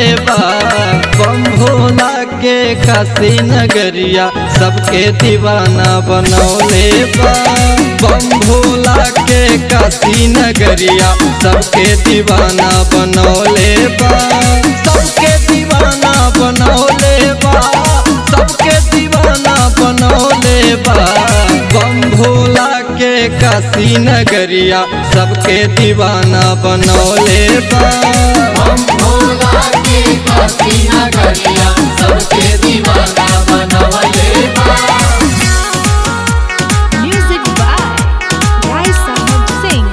बनौले बा। बम भोला के काशी नगरिया सबके दीवाना बनौले बा। बम भोला के काशी नगरिया सबके दीवाना बनौले बा। सबके दीवाना बनौले बा। सबके दीवाना बनौले बा। बम भोला के काशी नगरिया सबके दीवाना बनौले बा। बम भोला के काशी नगरिया सबके दीवाना बनौले बा। Music by Rai Sahab Singh।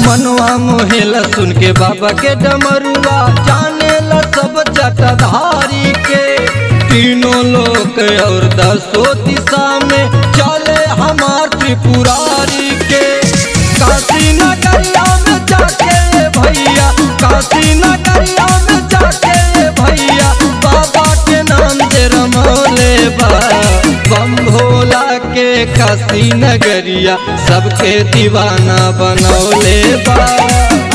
मनवा मोहेला सुन के बाबा के डमरुआ, जाने ला सब जटाधारी के। तीनों लोक और 10 दिशा में चले हमार त्रिपुरारी के। काशी नगरिया में जाके भैया, काशी नगरिया में जाके भैया, बाबा के नाम से रमौले बा। बम भोला के काशी नगरिया सबके दीवाना बनौले बा।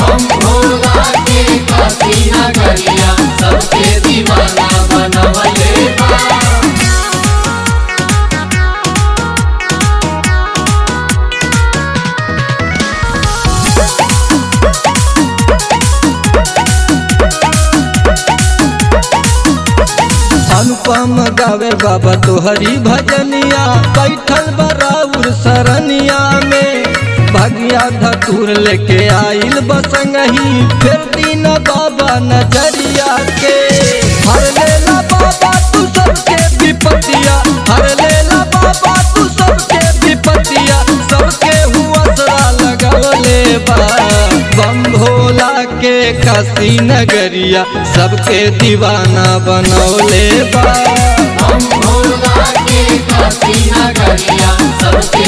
बम भोला के काशी नगरिया सबके दीवाना बनौले बा। अनुपम गावे बाबा तोहरी भजनिया, बैठल बराउर सरनिया में। भगिया धतूर लेके आइल बसंगही, फिर दिन बाबा नजरिया के। हर लेला बाबा तू सबके विपतिया, हर लेला बाबा तू सबके विपतिया, सबके हुआ असरा लगवले बा। बम भोला के काशी नगरिया सबके दीवाना बनौले बा। बम भोला के काशी नगरिया सबके